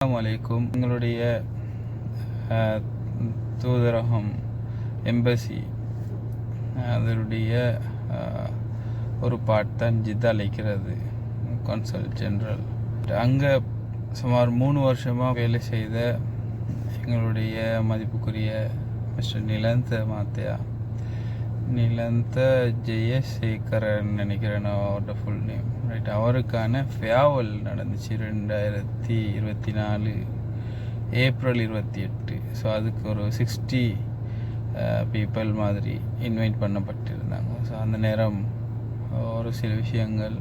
அஸ்ஸலாமு எங்களுடைய தூதரகம் எம்பசி அதனுடைய ஒரு பார்ட் தான் ஜித்தா அழைக்கிறது கான்சல் ஜெனரல். அங்கே சுமார் 3 வருஷமாக வேலை செய்த எங்களுடைய மதிப்புக்குரிய மிஸ்டர் நிலந்த ஜெயசேகரன் நினைக்கிறேன் அவரோட ஃபுல் நேம் ரைட். அவருக்கான ஃபேவல் நடந்துச்சு 2024 ஏப்ரல் 28. ஸோ அதுக்கு ஒரு 60 பீப்புள் மாதிரி இன்வைட் பண்ணப்பட்டிருந்தாங்க. ஸோ அந்த நேரம் ஒரு சில விஷயங்கள்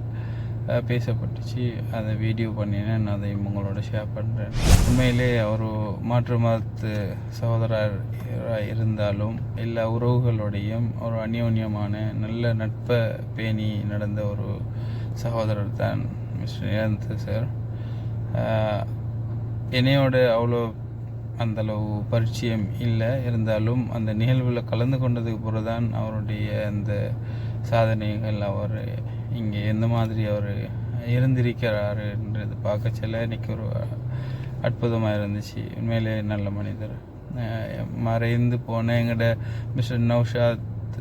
பேசப்பட்டுச்சு. அதை வீடியோ பண்ணினேன், அதை உங்களோட ஷேர் பண்ணுறேன். உண்மையிலே ஒரு மாற்று மதத்து சகோதரராக இருந்தாலும் எல்லா உறவுகளோடையும் ஒரு அந்யோன்யமான நல்ல நட்பை பேணி நடந்த ஒரு சகோதரர் தான் மிஸ்டர் நிலந்த சார். என்னையோட அவ்வளோ அந்தளவு பரிச்சயம் இல்லை, இருந்தாலும் அந்த நிகழ்வில் கலந்து கொண்டதுக்கு பிறகு தான் அவருடைய அந்த சாதனைகள், அவர் இங்கே எந்த மாதிரி அவர் இருந்திருக்கிறாருன்றது பார்க்க சொல்ல இன்றைக்கி ஒரு அற்புதமாக இருந்துச்சு. உண்மையிலே நல்ல மனிதர். மறைந்து போன எங்கள்ட மிஸ்டர் நௌஷாத்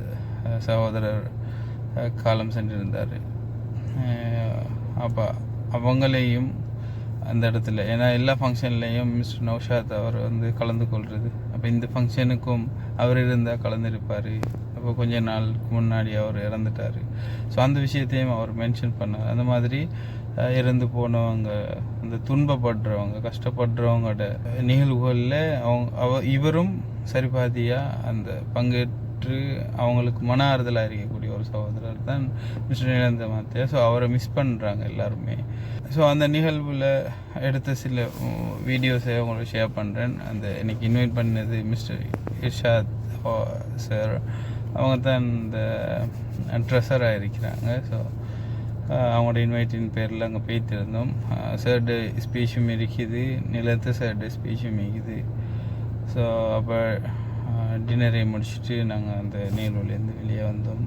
சகோதரர் காலம் சென்றிருந்தார். அப்போ அவங்களையும் அந்த இடத்துல, ஏன்னா எல்லா ஃபங்க்ஷன்லேயும் மிஸ்டர் நௌஷாத் அவர் கலந்து கொள்வது. அப்போ இந்த ஃபங்க்ஷனுக்கும் அவர் இருந்தால் கலந்துருப்பார். அப்போ கொஞ்ச நாளுக்கு முன்னாடி அவர் இறந்துட்டார். ஸோ அந்த விஷயத்தையும் அவர் மென்ஷன் பண்ணார். அந்த மாதிரி இறந்து போனவங்க, அந்த துன்பப்படுறவங்க, கஷ்டப்படுறவங்களோட நிகழ்வுகளில் இவரும் சரிபாதியாக அந்த பங்கேற்று அவங்களுக்கு மன ஆறுதலாக இருக்கக்கூடிய ஒரு சகோதரர் தான் மிஸ்டர் நிலந்த மாத்தியா. ஸோ அவரை மிஸ் பண்ணுறாங்க எல்லாருமே. ஸோ அந்த நிகழ்வில் எடுத்த சில வீடியோஸை அவங்களுக்கு ஷேர் பண்ணுறேன். அந்த இன்னைக்கு இன்வைட் பண்ணது மிஸ்டர் இர்ஷாத் சார். அவங்க தான் இந்த ட்ரெஸராக இருக்கிறாங்க. ஸோ அவங்களோட இன்வைட்டின் பேரில் அங்கே போய்த்திருந்தோம். சார்டு ஸ்பீச்சும் இருக்குது, நிலத்த சார்டு ஸ்பீச்சும் இருக்குது. ஸோ அப்போ டின்னரை முடிச்சுட்டு நாங்கள் அந்த நிகழ்வுலேருந்து வெளியே வந்தோம்.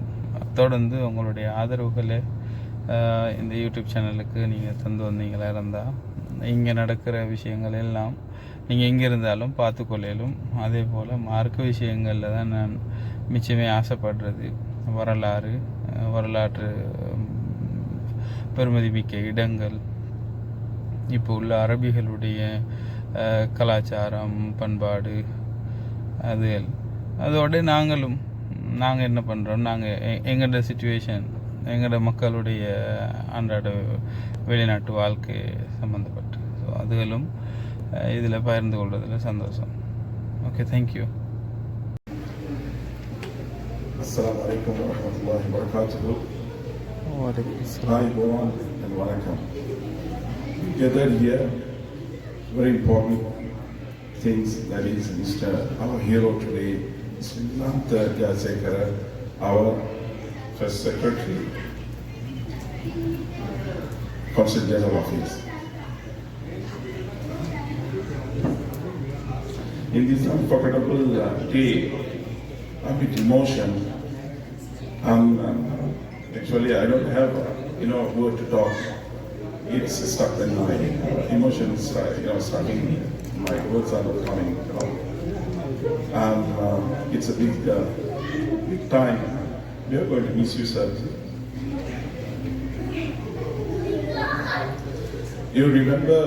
தொடர்ந்து உங்களுடைய ஆதரவுகளை இந்த யூடியூப் சேனலுக்கு நீங்கள் தந்து வந்தீங்களா இருந்தால் இங்கே நடக்கிற விஷயங்கள் எல்லாம் நீங்கள் எங்கே இருந்தாலும் பார்த்துக்கொள்ளும். அதே போல் மார்க்க விஷயங்களில் தான் நான் மிச்சமே ஆசைப்படுறது. வரலாற்று பெருமதிமிக்க இடங்கள், இப்போ உள்ள அரபிகளுடைய கலாச்சாரம், பண்பாடு, அதோடு நாங்கள் என்ன பண்ணுறோம், நாங்கள் எங்களோட சிச்சுவேஷன், எங்களோட மக்களுடைய அன்றாட வெளிநாட்டு வாழ்க்கை சம்மந்தப்பட்டு ஸோ அதுகளும் இதில் பகிர்ந்து கொள்வதில் சந்தோஷம். Okay, thank you. Assalamu alaikum wa rahmatullahi wa barakatuh. Hi everyone and welcome. We gathered here very important things, that is Mr. our hero today, Mr. Nilanta Jayasekara, our first secretary, Consul General Office. In this unforgettable day, I'm with emotion. Actually, I don't have word to talk. It's stuck in my emotions. Starting. My words are not coming out. It's a big time. We are going to miss you, sir. You remember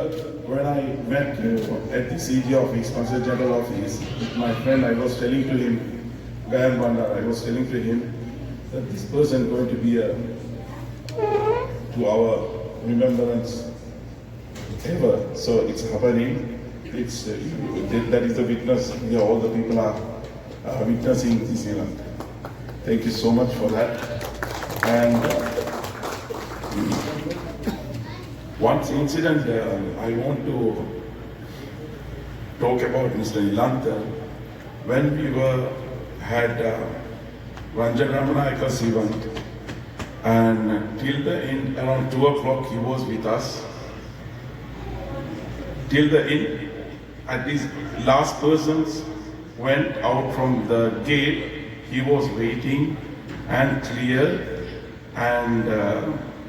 when I met at the CG office, Consul General office, with my friend, I was telling to him, Gayan Bandar, I was telling to him that this person is going to be to our remembrance ever. So it's happening. That is the witness. All the people are witnessing this event. Thank you so much for that. And one incident I want to talk about Mr. Nilanta. When we had Ranjan Ramanayaka's event, and till the end, around 2 o'clock, he was with us. Till the end, at least last persons went out from the gate, he was waiting and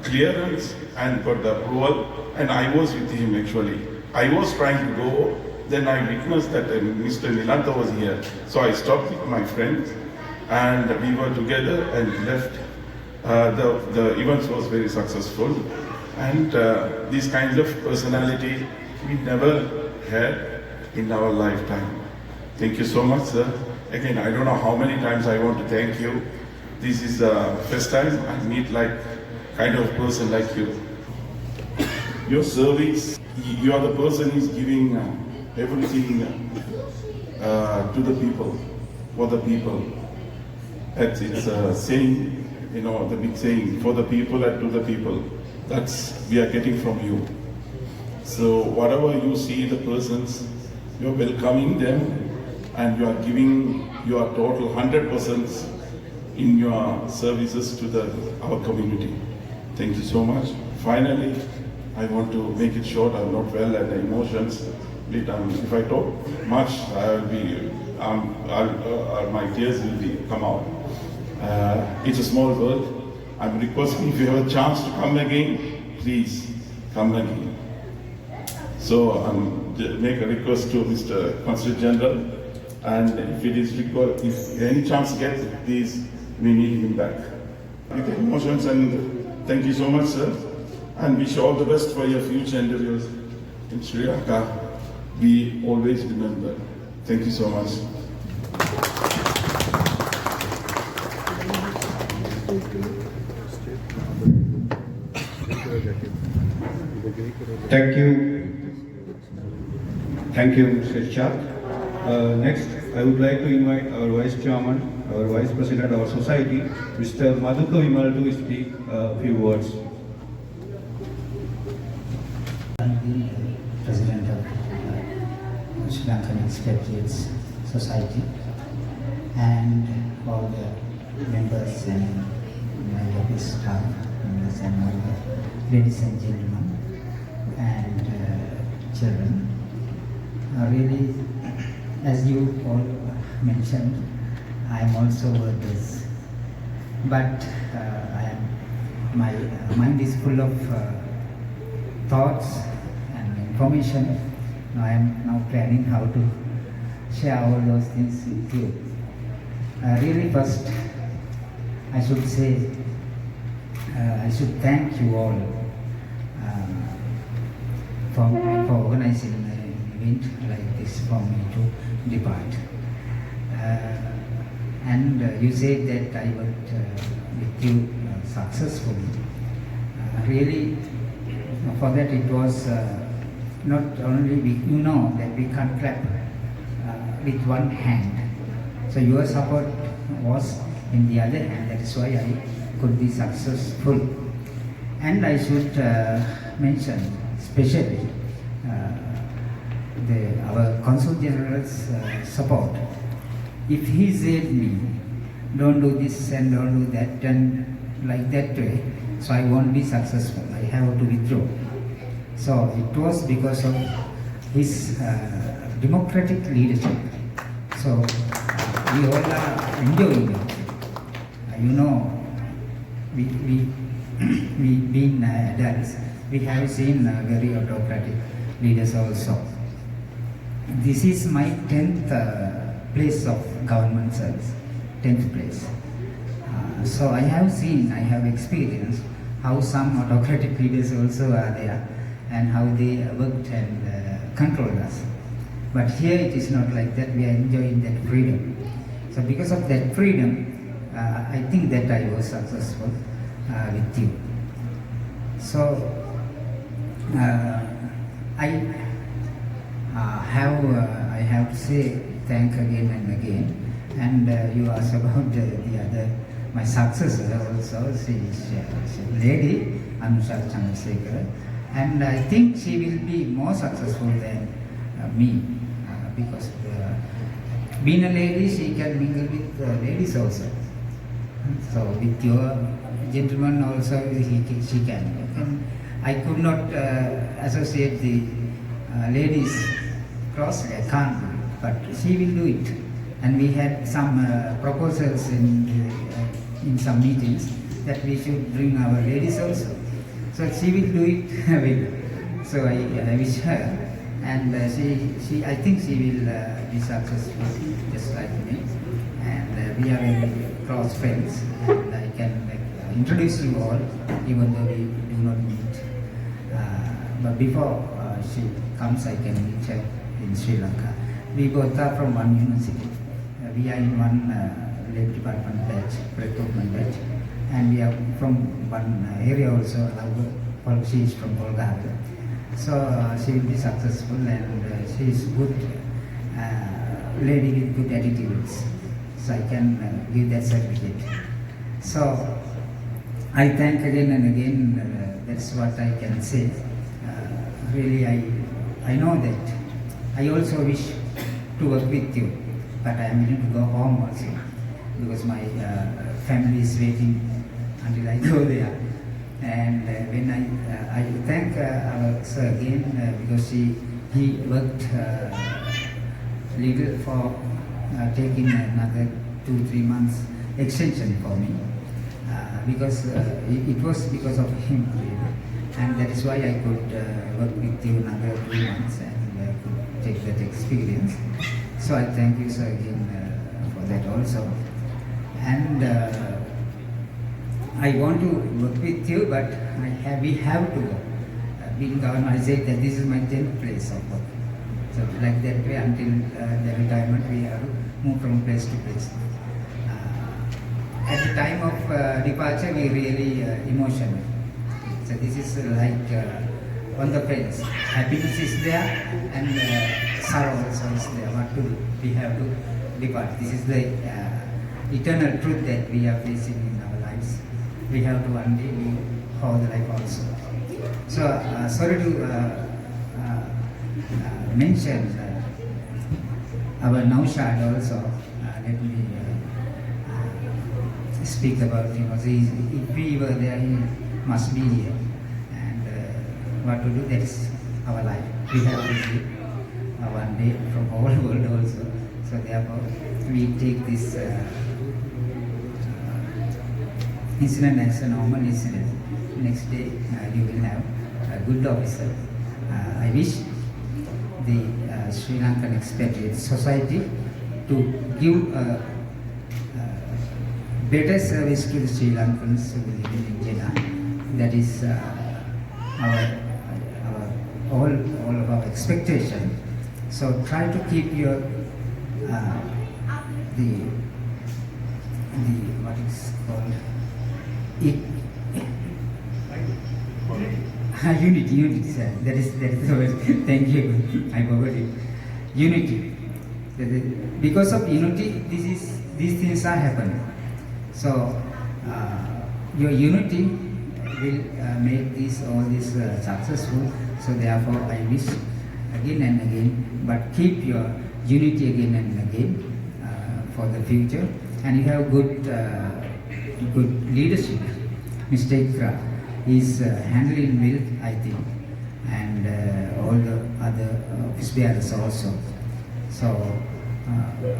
clearance and got the approval, and I was with him actually. I was trying to go, then I witnessed that Mr. Nilantha was here. So I stopped with my friends and we were together and left. The event was very successful, and these kinds of personality we never had in our lifetime. Thank you so much, sir. Again, I don't know how many times I want to thank you. This is the first time I meet like kind of person like you. Your service, you are the person who is giving everything to the people, for the people. It's a saying, you know, the big saying, for the people and to the people. That's we are getting from you. So whatever you see the persons, you are welcoming them and you are giving your total 100% in your services to our community. Thank you so much. Finally, I want to make it short. I'm not well at the emotions. If I talk much, I will be, my tears will come out. It's a small world. I'm requesting if you have a chance to come again, please come again. So make a request to Mr. Consul General, and if it is required, if any chance gets, please, we need him back. With emotions, and thank you so much, sir, and wish you all the best for your future endeavors in Sri Lanka. We always remember. Thank you so much. Thank you, Mr. Shah. Next, I would like to invite our Vice Chairman, our Vice President of our society, Mr. Madhuka Vimal, to speak a few words. I'm the President of Sri Lankan Expatriates Society, and all the members and my office staff, members and all the ladies and gentlemen and children. Really, as you all mentioned, I am also this, but my mind is full of thoughts and information. I am now planning how to share all those things with you. Really, first, I should say, I should thank you all for organizing an event like this for me to depart. And you said that I worked with you successfully. Really, for that it was not only you know that we can't clap with one hand. So your support was in the other hand. That is why I could be successful. And I should mention especially our Consul General's support. If he said me, don't do this and don't do that and like that way, so I won't be successful. I have to withdraw. So it was because of his democratic leadership. So we all are enjoying it. You know, we being adults, we have seen very autocratic leaders also. This is my 10th place of government service, 10th place. So I have seen, I have experienced how some autocratic leaders also are there and how they worked and controlled us. But here it is not like that. We are enjoying that freedom. So because of that freedom, I think that I was successful with you. So I have to say thank again and again. And you asked about the other, my successor also. She is a lady, Anusha Chandrasekhar, and I think she will be more successful than me because being a lady, she can mingle with ladies also. So with your gentleman also, she can. And I could not associate the ladies closely. I can't do it, but she will do it. And we had some proposals in some meetings that we should bring our ladies also. So she will do it well. So I wish her and I think she will be successful, just like me. And we are very close friends, and I can introduce you all, even though we do not meet. But before she comes, I can meet her in Sri Lanka. We both are from one university. We are in one lab department batch, recruitment batch, and we are from one area also. She is from Bulgaria. So she will be successful, and she is good lady with good attitudes. So I can give that certificate. So I thank again and again. That's what I can say. Really, I know that. I also wish to work with you, but I am willing to go home also because my family is waiting until I go there. And when I thank our sir again because he worked little for taking another 2-3 months extension for me because it was because of him really. And that is why I could work with you another 2 months and could take that experience. So I thank you sir again for that also. And I want to work with you, but we have to work. Being government, I said that this is my 10th place of work. So like that way until the retirement we have to move from place to place. At the time of departure we really emotional. So this is like on the fence. Happiness is there and sorrow also is there. What to do? We have to depart. This is the eternal truth that we are facing in our lives. We have to one day live whole life also. So sorry to mention our Naushad also. Let me speak about him. If we were there, he must be here. And what to do? That is our life. We have to live one day from whole world also. So therefore, we take this incident as a normal incident. Next day, you will have a good officer. I wish the Sri Lankan Expatriate Society to give better service to the Sri Lankans who live in Jeddah. That is all of our expectation. So try to keep your the what is called unity, sir. That is the word. Thank you. I forgot it. Unity. Because of unity, these things are happening. So your unity will make all this successful. So therefore, I wish again and again, but keep your unity again and again for the future. And you have good leadership. Mr. Ikra is handling well, I think, and all the other office bearers also. So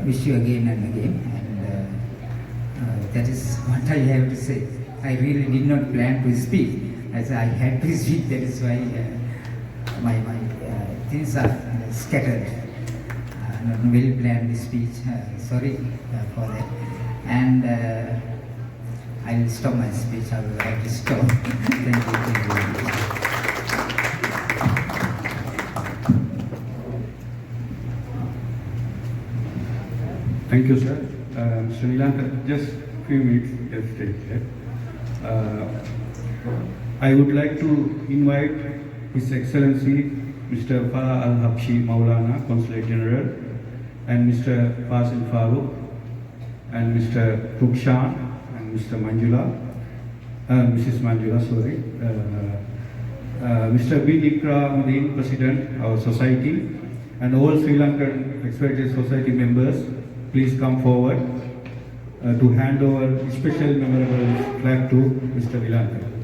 wish you again and again, and that is what I have to say. I really did not plan to speak, as I had to speak. That is why my things are scattered. Not well planned speech. Sorry for that. And I will stop my speech. I will have to stop. Thank you. Thank you, sir. Sri Lanka, just few minutes, just stay here. I would like to invite His Excellency Mr. Farah Al-Habshi Maulana, Consulate General, and Mr. Fasil Farooq, and Mr. Rukshan, and Mr. Mrs. Manjula, sorry. Mr. B. Ikramuddin, President, our society, and all Sri Lankan Expatriate Society members, please come forward to hand over special memorable flag to Mr. Vilanka.